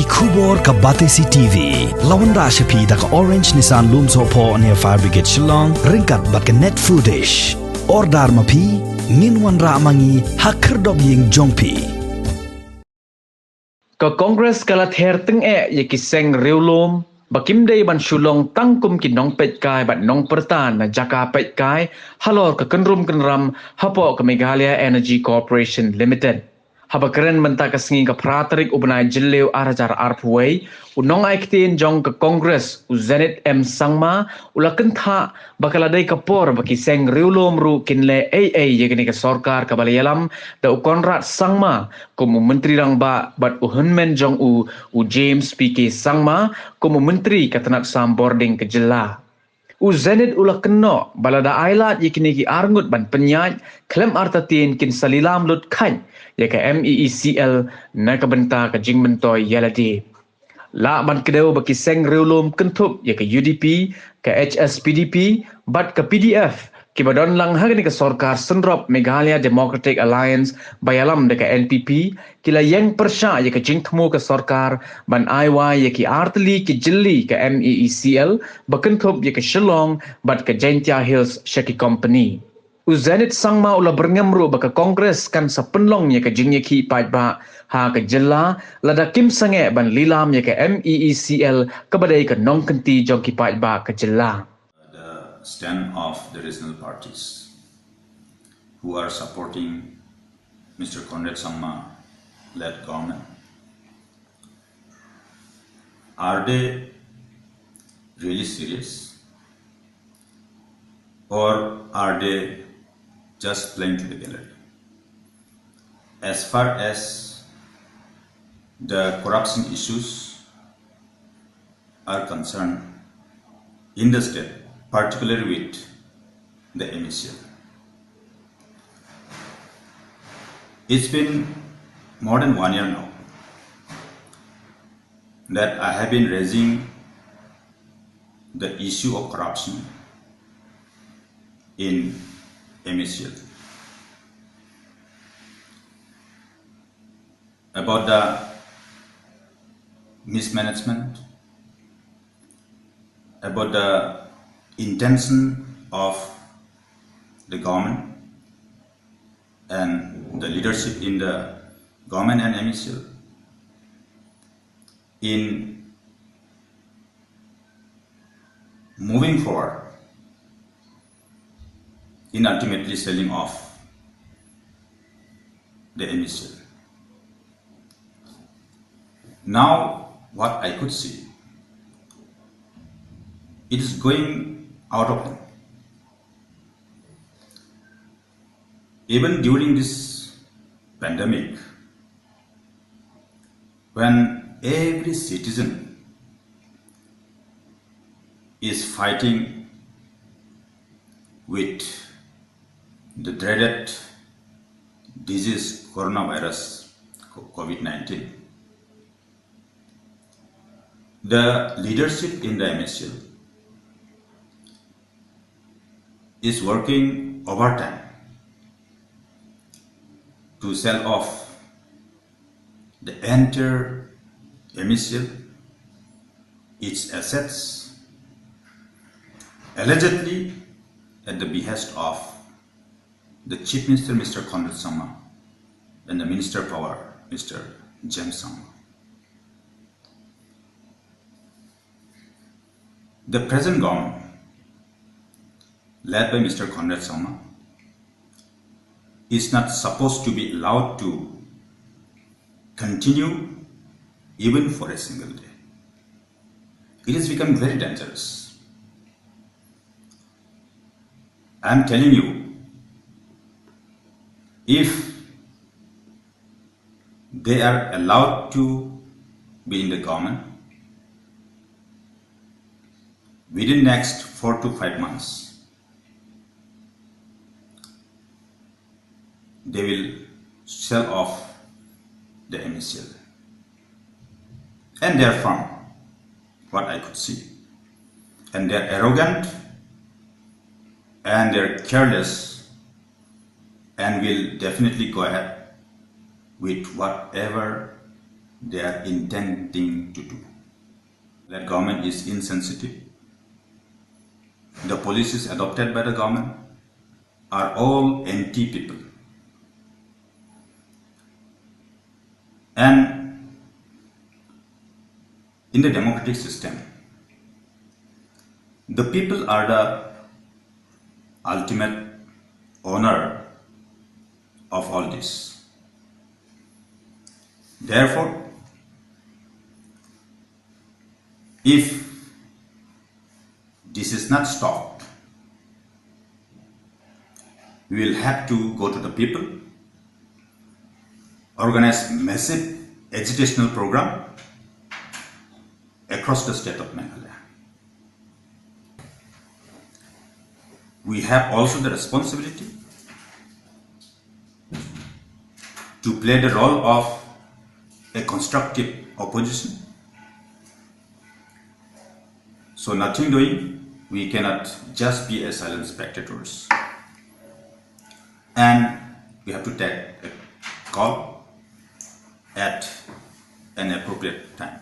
Kubor ka Batesi TV. Lawan Rashapi da ka Orange Nissan Loom Sopo near Fire Brigade Shillong. Ringkat bat ka net footage. Ordar mapi. Minwan ra mangi hakerdog ying jongpi. Ka Congress kalat her teng ye ki SENG RIEWLUM bakim day ban shulong tangkum ki nong PEITKAI bat nong pertan na jaka PEITKAI halor ka kenram hapo ka Meghalaya Energy Corporation Limited. Haba keren menta ka singi ka pratarik ubnai jillew arajar arpway unong aiktin jong ka Congress u ZENITH sangma ula kentha bakaladai ka por baki SENG RIEWLUM ru kinle AA yegni ka sorkar ka balayalam da u konrad sangma kumu menteri rang ba bat u hunmen jong u James PK sangma kumu menteri ka tanak sam boarding ke jela. U ZENITH ula keno balada ailat yikini ki arngut ban penyaj klem artatin kin salilam lut kany yaka MeECL na kabenta ka jingmentoy yaladi. La ban kedeu baki SENG RIEWLUM kentup yaka UDP ka HSPDP bat ka PDF kibadon lang hagani ka sorkar senrop Meghalaya Democratic Alliance bayalam deka NPP kila yang persya yaka jingtemu ka sorkar ban IY yaki artli ki jilli ka MeECL bakentup yaka Shillong bat ka Jaintia Hills Shaki Company. U ZENITH sangma ula berngemru baka Kongres kan sa penlong yaka jingyaki pait ba ha ka jilla lada kim sange ban lilam yaka MeECL kabadai ka nongkenti jong ki pait ba ka jilla. Stand of the regional parties who are supporting Mr. Conrad Sangma-led government. Are they really serious? Or are they just playing to the gallery? As far as the corruption issues are concerned in the state, particularly with the MeECL. It's been more than 1 year now that I have been raising the issue of corruption in MeECL. About the mismanagement, about the intention of the government and the leadership in the government and MeECL in moving forward in ultimately selling off the MeECL. Now what I could see, it is going out of hand. Even during this pandemic, when every citizen is fighting with the dreaded disease coronavirus COVID-19, the leadership in the MeECL is working overtime to sell off the entire MeECL, its assets, allegedly at the behest of the Chief Minister, Mr. Conrad Sangma, and the Minister of Power, Mr. James Sangma. The present government, led by Mr. Conrad Sangma, is not supposed to be allowed to continue even for a single day. It has become very dangerous. I am telling you, if they are allowed to be in the government, within next 4 to 5 months, they will sell off the MeECL. And they are firm, what I could see. And they are arrogant, and they are careless, and will definitely go ahead with whatever they are intending to do. That government is insensitive. The policies adopted by the government are all anti-people. And in the democratic system, the people are the ultimate owner of all this. Therefore, if this is not stopped, we will have to go to the people, organize massive educational program across the state of Meghalaya. We have also the responsibility to play the role of a constructive opposition. So nothing doing, we cannot just be a silent spectators. And we have to take a call at an appropriate time.